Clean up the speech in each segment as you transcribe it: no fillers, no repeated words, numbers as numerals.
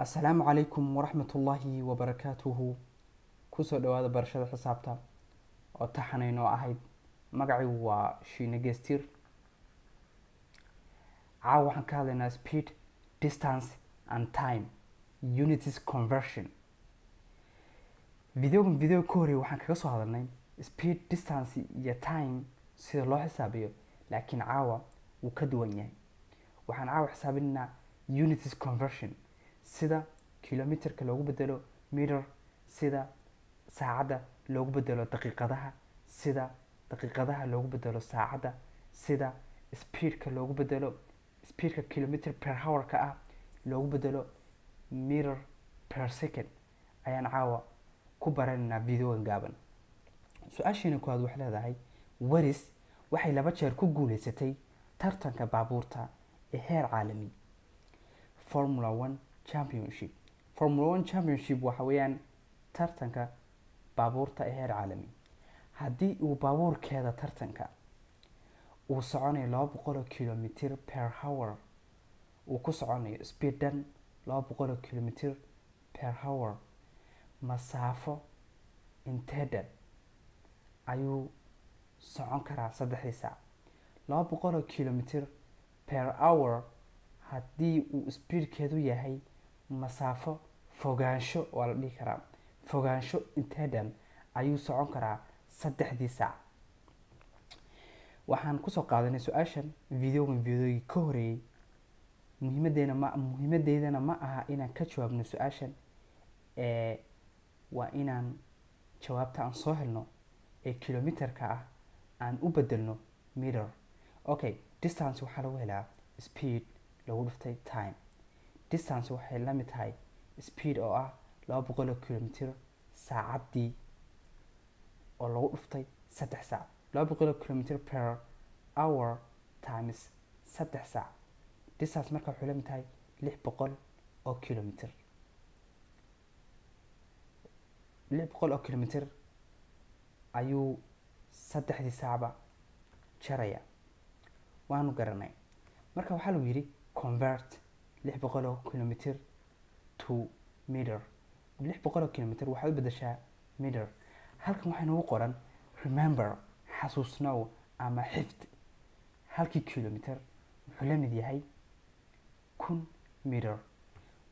السلام عليكم ورحمة الله وبركاته. كسو دوادا برشادة حسابتا oo taxanaynoo ahayd magaciigu waa shiine geestir. caawa waxaan ka hadlaynaa speed, distance and time unities conversion. video ka horey waxaan kaga soo hadalnay speed, distance iyo time sida loo xisaabiyo, laakiin caawa wuu ka duwan yahay. waxaan caawa xisaabinaynaa unities conversion, sida kilometerka loogu bedelo meter, sida saacadda loogu bedelo daqiiqadaha, sida daqiiqadaha loogu bedelo saacadda, sida speedka loogu bedelo speedka kilometer per hour ka ah loogu bedelo meter per second. ayaan caawa ku baranaynaa videogan gaaban. su-aasheena koowaad waxay leedahay waris waxay 2 jeer ku guuleysatay tartanka baabuurta ee heer caalami Formula 1 Championship. Formula 1 Championship waxa weeyaan tartanka baabuurta ee heer caalami. haddii uu baabuurkeeda tartanka uu soconayo 200 kilometer per hour, uu ku soconayo speedan 200 kilometer per hour, masaafo intee ayuu socon karaa 3 saac? 200 kilometer per hour haddii uu speedkeedu yahay masaafo fogaansho, waa la dhihi karaa fogaansho inteedan ayuu socon karaa 3 saac. waxaan kusoo qaadanay su-aashan videogii ka horeeyay. muhiimadeedana ma aha inaan ka jawaabno su-aashan, waa inaan jawaabta aan soo helno ee kilometerka ah aan u bedelno meter. okay, distance waxaa lagu helaa speed lagu dhuftay time. distance waxay la mid tahay speed oo ah 200 kilometer saacaddii oo lagu dhuftay 3 saac. 200 kilometer per hour times 3 saac. distance marka waxay la mid tahay 600 oo kilometer. 600 oo kilometer ayuu 3 saacba jaraya. waanu garanay. marka waxaa lagu yidhi convert 600 oo kilometer to meter. 600 oo kilometer waxaad u bedeshaa meter. halkan waxaa noogu qoran remember, xasuusnow ama xifd. halkii kilometer wuxuu la mid yahay 1000 meter.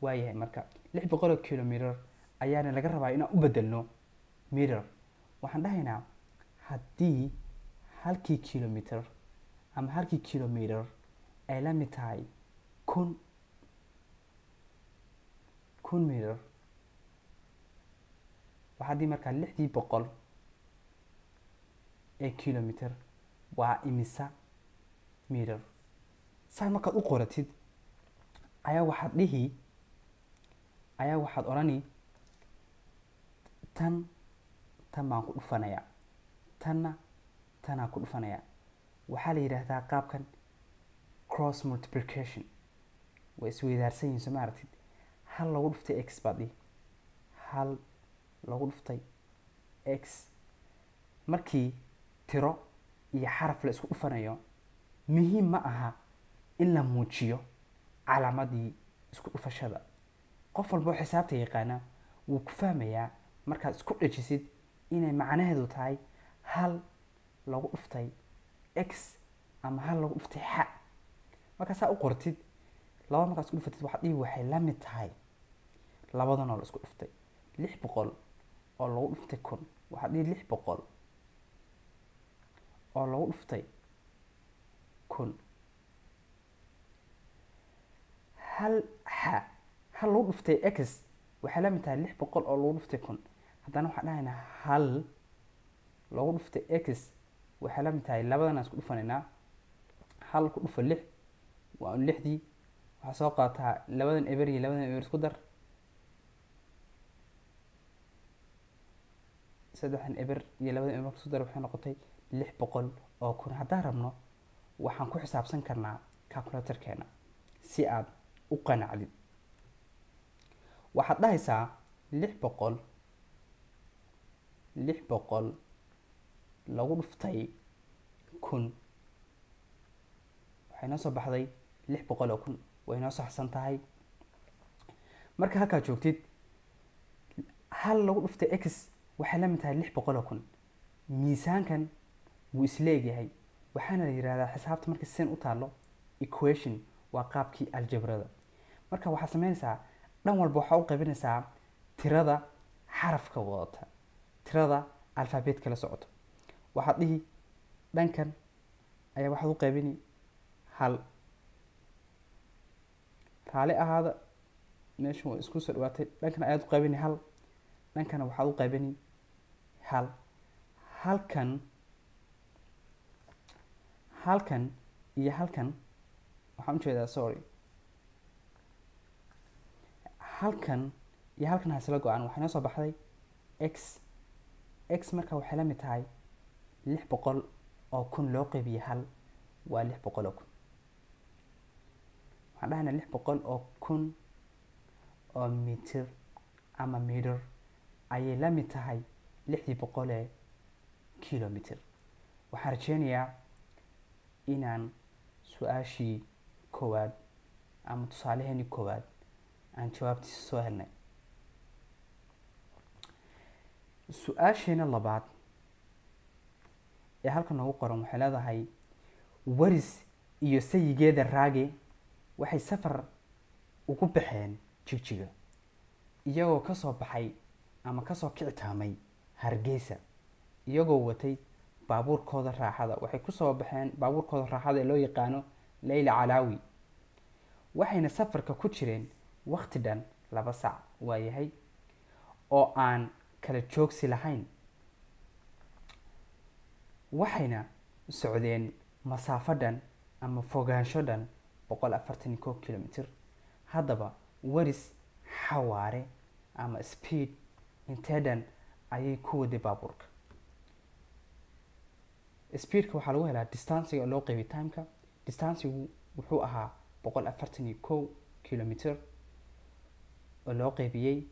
waayahay marka 600 kilometer ayaana laga rabaa inaan u bedelno meter. waxaan dhahaynaa haddii halkii kilometer ama halkii kilometer ay la mid tahay 1000 meter, waxaadii markaa 600 ee kilometer waa imisa meter. saa markaad u qoratid ayaa waxaad odhani tan baan ku dhufanayaa, tanaan ku dhufanayaa. waxaa la yidhaahdaa qaabkan cross multiplication. way isweydaarsan yihiin, soo ma aragtid? hal lagu dhuftay x baad dhihi, hal lagu dhuftay x. markii tiro iyo xaraf la isku dhufanayo muhiim ma aha in la muujiyo calaamadii isku dhufashada. qof walba oo xisaabta yaqaana wuu ku fahmayaa markaad isku dhajisid inay macnaheedu tahay hal lagu dhuftay x ama hal lagu dhuftay x. markaasaa u qortid laba, markaad isku dhufatid waxaad dhihi waxay la mid tahay labadan oo la isku dhuftay 600 oo lagu dhuftay 1000. waxaad dhihi 600 oo lagu dhuftay 1000. hal lagu dhuftay x waxay la mid tahay 600 oo lagu dhuftay 1000. haddana waxaan dhahaynaa hal lagu dhuftay x waxay la mid tahay labadan aan isku dhufanaynaa. hal ku dhufa 6 waa 6dii. waxaa soo qaataa labadan eber iyo labadan eber isku dar, 3 eber iyo labadan eber isku dar waxay noqotay 600 oo 1000. haddaan rabno waxaan ku xisaabsan karnaa calculatorkeena si aad u qanacdid. waxaad dhahaysaa 600 lagu dhuftay 1000 waxay noo soo baxday 600 oo 1000. way noo saxsan tahay. marka halkaa joogtid hal lagu dhuftay x waxay la mid tahay 600,000 miisaankan wuu isleegyahay waxaana la yiraahdaa xisaabta marka sin u taalo equation waa qaabkii algebrada marka waxaa sameynaysaa dhan walba waxaa u qaybinaysaa tirada xarafka wadata tirada alfaabeetka la socoto waxaad dhihi dhankan ayaa waxaad u qaybini hal raali ahaada meeshan waa isku soo dhawaatay dhankan ayaad u qaybini hal dhankana waxaad u qaybini hal halkan iyo halkan waxaan u jeedaa sorry halkan iyo halkan hasla go-an waxaa noo soo baxday x marka waxay la mid tahay 600,000 loo qaybiye hal waa 600,000 waxaan dhahaynaa 600,000 oo mitir ama meter ayay la mid tahay 600 kilomitir waxaan rajeynayaa inaan su-aashii koowaad ama tusaaleheenii koowaad aan jawaabtiisa soo helnay su-aasheena labaad ee halkan noogu qoran waxay leedahay waris iyo sayigeeda raage waxay safar ugu baxeen jigjiga iyagoo kasoo baxay ama kasoo kicitaamay hargeysa iyagoo watay baabuurkooda raaxada waxay kusoo baxeen baabuurkooda raaxada ee loo yaqaano Leyla Calaawi waxayna safarka ku jireen waqti dhan 2 saac waayahay oo aan kala joogsi lahayn waxayna socdeen masaafo dhan ama fogaansho dhan 141 kilomitir haddaba waris xawaare ama speed intee dhan ayay ku waday baabuurka speedka waxaa lagu helaa distancega loo qeybiy timeka distancegu wuxuu ahaa 141 kilomitir oo loo qeybiyey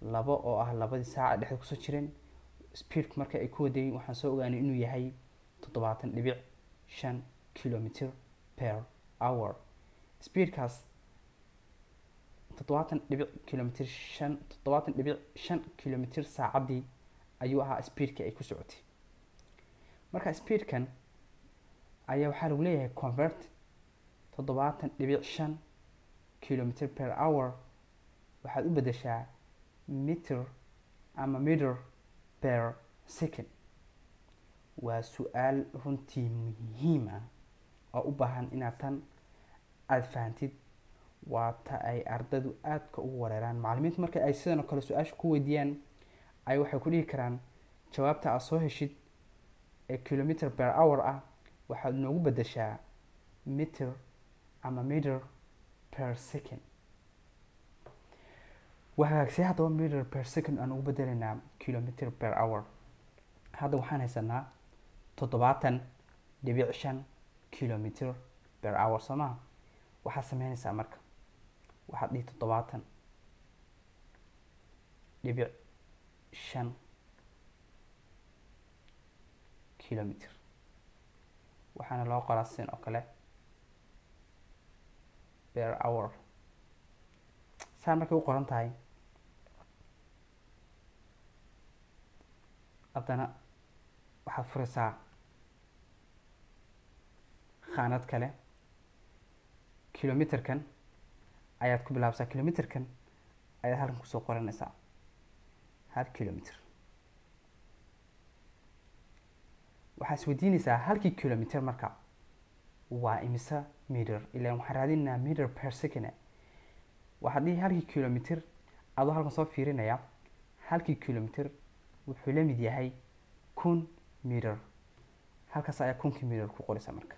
2 oo ah 2 saac dhexda kusoo jireen speedku marka ay ku wadayeen waxaan soo ogaanay inuu yahay 70.5 kilomitir per hour speedkaas 70.5 kilomitir saacadii ayuu ahaa speedka ay ku socotay marka speedkan ayaa waxaa lagu leeyahay convert 70.5 kilomitir per hour waxaad u bedeshaa meter ama meter per second waa su-aal runtii muhiim ah oo u baahan inaad tan aad fahantid waa ta ay ardaydu aadka ugu wareeraan macallimiintu marka ay sidan oo kale su-aasha ku weydiiyaan ay waxay ku dhihi karaan jawaabta aad soo heshid ee kilometer per hour ah waxaad noogu bedeshaa meter ama meter per second وهاكسي هذا meter per second أنا وبدلنا kilometer per hour هذا وحنا هسنا 70.5 kilometer per hour سما وحسمين سامرك واحد لي 70.5 kilometer وحنا لو قرأسين أكله per hour سامرك وقرن تاي haddana waxaad furaysaa khaanad kale kilometerkan ayaad ku bilaabsaa kilometerkan ayaad halkan kusoo qoranaysaa 1 kilometer waxaad isweydiinaysaa halkii kilometer marka waa imisa meter ilaan waxaan raadinaynaa meter per second waxaad dhihi halkii kilometer adoo halkan soo fiirinaya halkii kilometer wuxuu la mid yahay 1000 meter halkaas ayaa 1000 meter ku qoraysa marka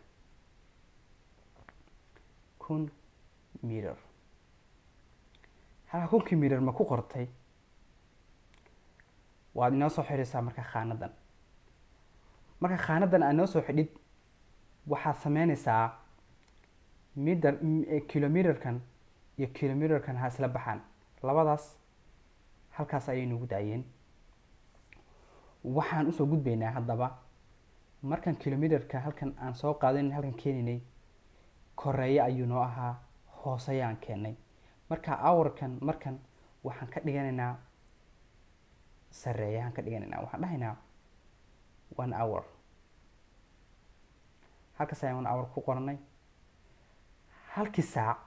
1000 meter halka 1000 meter ma ku qortay waad inoo soo xiraysaa marka khaanadan aad noo soo xidhid waxaad sameynaysaa meter kilometerkan iyo kilometerkan ha isla baxaan labadaas halkaas ayay nagu daayeen waxaan usoo gudbaynaa haddaba markan kilometerka halkan aan soo qaadanay halkan keeninay koreeyo ayuu noo ahaa hoosayaan keenay marka hourkan markan waxaan ka dhiganaynaa sareeyahan ka dhiganaynaa, waxaan dhahaynaa 1 hour. halkaas ayaan 1 hour ku qoranay. halkii saac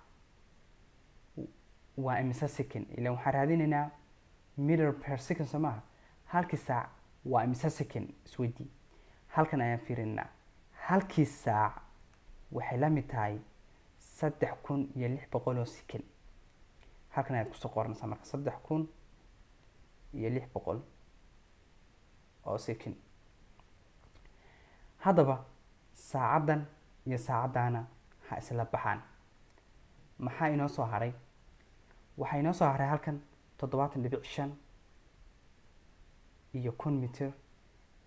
waa imisa second, ilaan waxaan raadinaynaa meter per second soo maaha. halkii saac waa imisa second isweydii. halkan ayaan fiirinaynaa. halkii saac waxay la mid tahay 3600 oo second. halkan ayaad kusoo qoranaysaa marka 3600 oo second. haddaba saacadan iyo saacadana ha isla baxaan. maxaa inoo soo haray? waxaa inoo soo haray halkan 7.5 iyo 1000 mitir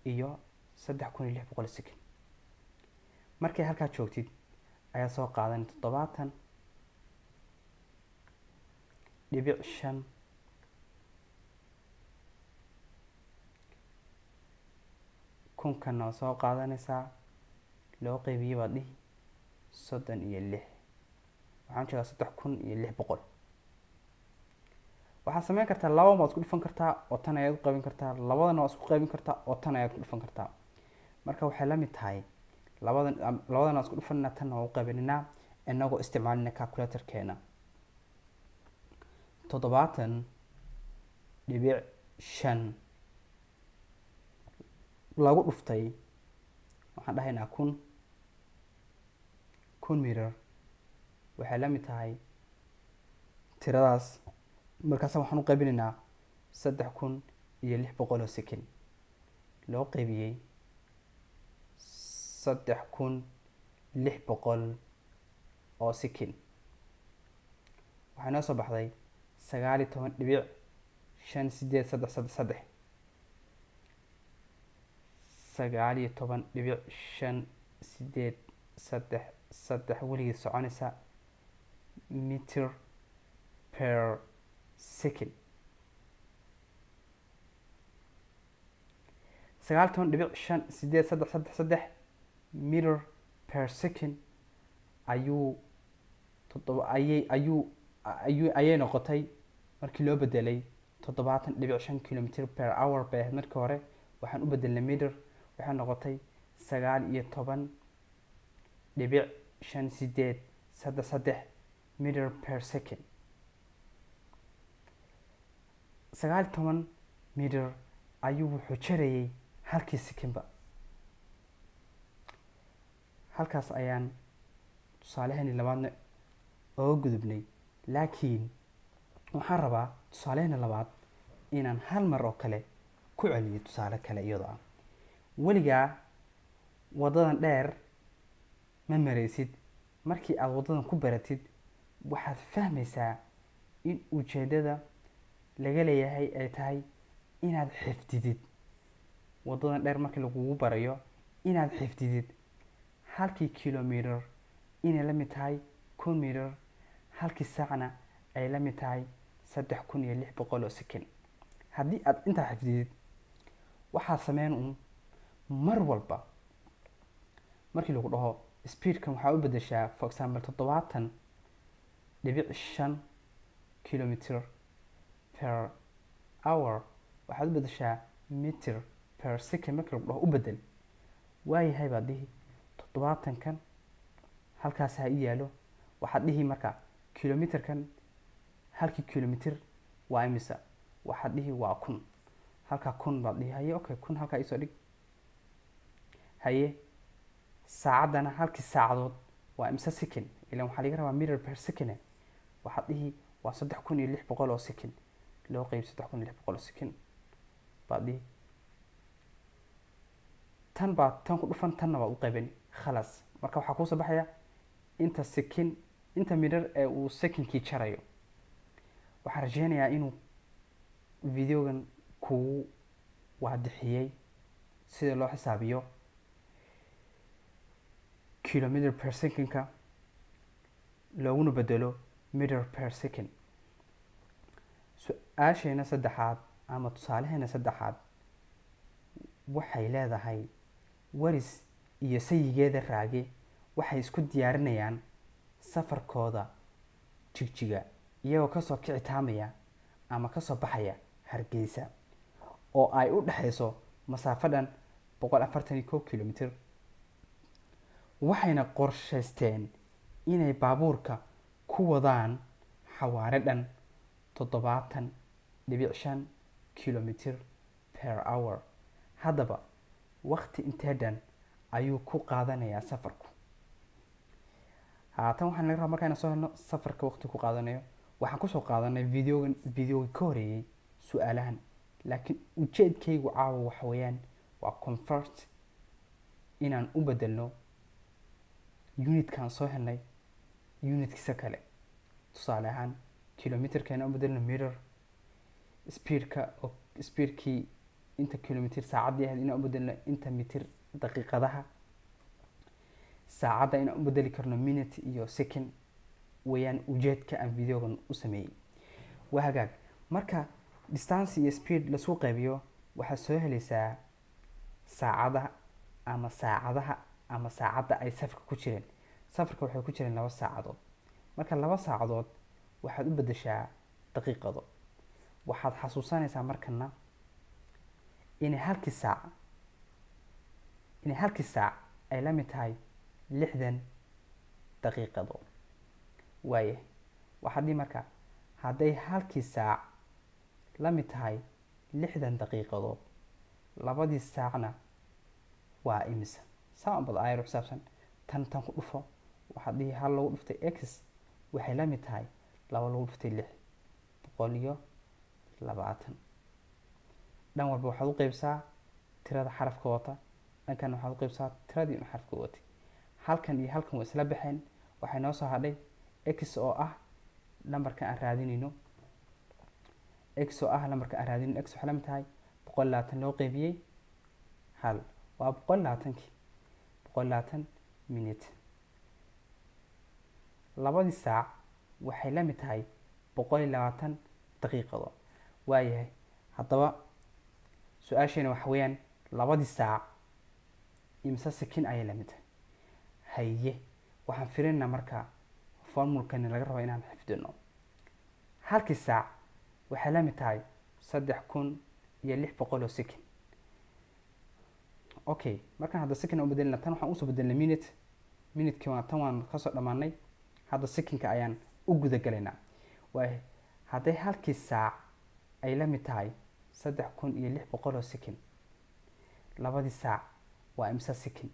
iyo 3600 second. markay halkaa joogtid ayaa soo qaadan 7.5 kunkana soo qaadanaysaa loo qeybiyo baad dhihi 36. waxaan jeedaa 3600. waxaad samayn kartaa laba waad isku dhufan kartaa oo tan ayaad u qaybin kartaa, labadana waad isku qaybin kartaa oo tan ayaad ku dhufan kartaa. marka waxay la mid tahay labadana waad isku dhufanina, tan waa u qaybinina inagoo isticmaalina calculator-keena. 7.5 lagu dhuftay waxaan dhahaynaa 1000 mitir waxay la mid tahay tiradaas. markaas waxaan u qaybinaynaa 3600 oo second loo qaybiyey 3600 oo second. waxaa noo soo baxday 19.5833. 19.5833 weligeed soconaysa meter per second. 19.5833 meter per second ayay noqotay markii loo bedelay 7.5 kilometer per hour bay ahayd markii hore. waxaan u bedelnay meter, waxay noqotay 19.5833 meter per second. 19 meter ayuu wuxuu jarayay halkii secondba. halkaas ayaan tusaalaheeni labaadna oo gudubnay. laakiin waxaan rabaa tusaalaheeni labaad inaan hal mar oo kale ku celiyo tusaale kale iyadoo ah. weligaa wadadan dheer ma maraysid. markii aad wadadan ku baratid waxaad fahmaysaa in ujeedada laga leeyahay ay tahay inaad xifdidid. wadadan dheer markii lagugu barayo inaad xifdidid halkii kilometer inay la mid tahay 1000 mitir, halkii saacna ay la mid tahay 3600 oo second. haddii aad intaa xifdidid waxaa sameyn mar walba markii lagu dhaho speedkan waxaa u bedeshaa for example 7.5 kilometer per hour waxaad u bedeshaa meter per second. markii lagu dhaho u bedel, waayahay baad dhihi 70kan halkaas ha i yaalo. waxaad dhihi marka kilometerkan halkii kilometer waa imisa, waxaad dhihi waa 1000. halkaa 1000 baad dhihi haye okay 1000 halkaa isoo dhig. haye saacadana halkii saacadood waa imisa second, ilaan waxaa laga rabaa meter per second. waxaad dhihi waa 3600 oo second loo qeyb 3600 oo second baad dhihi. tan baad tan ku dhufan, tanna baad u qaybin khalas. marka waxaa kuusoo baxaya inta second inta meter ee uu secondkii jarayo. waxaan rajeynayaa inuu videogan kugu waadixiyey sida loo xisaabiyo kilometer per secondka looguna bedelo meter per second. su-aasheena saddexaad ama tusaalaheena saddexaad waxay leedahay waris iyo sayigeeda raage waxay isku diyaarinayaan safarkooda Jigjiga iyagoo kasoo kici taamaya ama kasoo baxaya Hargeysa oo ay u dhaxayso masaafo dhan 141 kilomitir. waxayna qorshaysteen inay baabuurka ku wadaan xawaare dhan 70.5 kilomitir per hour. haddaba waqti intee dhan ayuu ku qaadanayaa safarku? haatan waxaan laga rabaa markaan soo helno safarka waqti ku qaadanayo. waxaan kusoo qaadanay videoga ka horeeyay su'aalahan, laakiin ujeedkaygu caawa waxa weeyaan waa convert inaan u bedelno unitkan soo helnay unitkiisa kale. tusaale ahaan kilomitirkeena u bedelno meter, speedkii inta kilomitir saacaddii ahayd inaan u bedelno inta mitir daqiiqadaha, saacadda inaan u bedeli karno minute iyo second weeyaan ujeedka aan videogan u sameeyey. waa hagaag. marka distance iyo speed lasoo qaybiyo waxaad soo helaysaa saacadaha ama saacadda ay safarka ku jireen. safarka waxay ku jireen 2 saacadood. marka 2 saacadood waxaad u bedeshaa daqiiqado. waxaad xasuusanaysaa markana inay halkii saac ay la mid tahay 60 daqiiqadood. waaye waxaad dhihi marka hadday halkii saac la mid tahay 60 daqiiqadood, labadii saacna waa imisa? saa unbad ayar xisaabsan. tan ku dhufo. waxaad dhihi 1 lagu dhuftay x waxay la mid tahay 2 lagu dhuftay 6, 120. dhan walba waxaad u qaybsaa tirada xarafka wata, dhankan waxaad u qaybsaa tiradii xarafka watay. halkan iyo halkan waa isla baxeen. waxay noo soo hadhay x oo ah lambarka aan raadinayno. x waxay la mid tahay 120 loo qaybiyey 1 waa 120 minute. labadii saac waxay la mid tahay 120 daqiiqadood. waayahay. haddaba su-aasheena waxa weeyaan labadii saac imisa second ayay la mid tahay? haye waxaan filaynaa marka formulkani laga rabo inaan xifdino. halkii saac waxay la mid tahay 3600 oo second. okay, markaan hadda second u bedelina tan waxaan usoo bedelnay minute waa tan waan kasoo dhamaanay. hadda secondka ayaan u guda galaynaa. waayahay. hadday halkii saac ay la mid tahay 3600 oo second, labadii saac waa imisa second?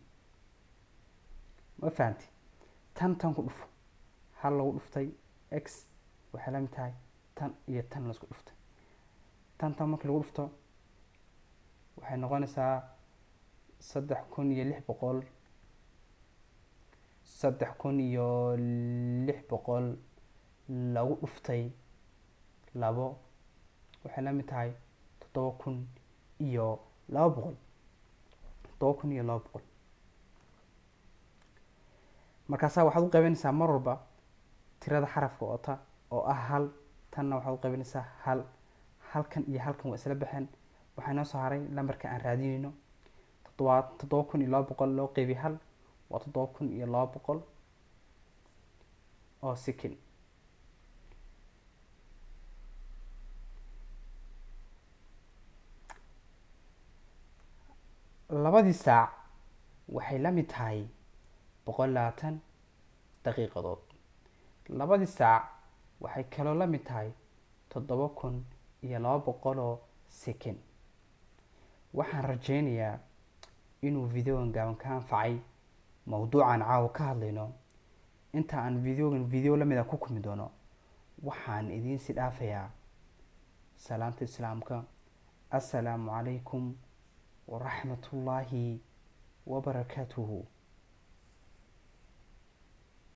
ma fahanti? tan ku dhufo. 1 lagu dhuftay x waxay la mid tahay tan iyo tan la isku dhuftay. tan markii lagu dhufto waxay noqonaysaa 3600 lagu dhuftay 2 waxay la mid tahay 7200. markaasaa waxaad u qaybinaysaa mar walba tirada xarafka wata oo ah 1. tanna waxaad u qaybinaysaa 1. halkan iyo halkan waa isla baxeen. waxaa noo soo haray lambarka aan raadinayno 7200 loo qaybiy 1 waa 7200 oo second. labadii saac waxay la mid tahay 120 daqiiqadood. labadii saac waxay kaloo la mid tahay 7200 oo second. waxaan rajaynayaa inuu videogan gaaban ka anfacay mawduucan caawa ka hadlayno. inta aan video lamid ah ku kulmi doono waxaan idiin si dhaafayaa salaanta islaamka. assalaamu calaykum ورحمة الله وبركاته.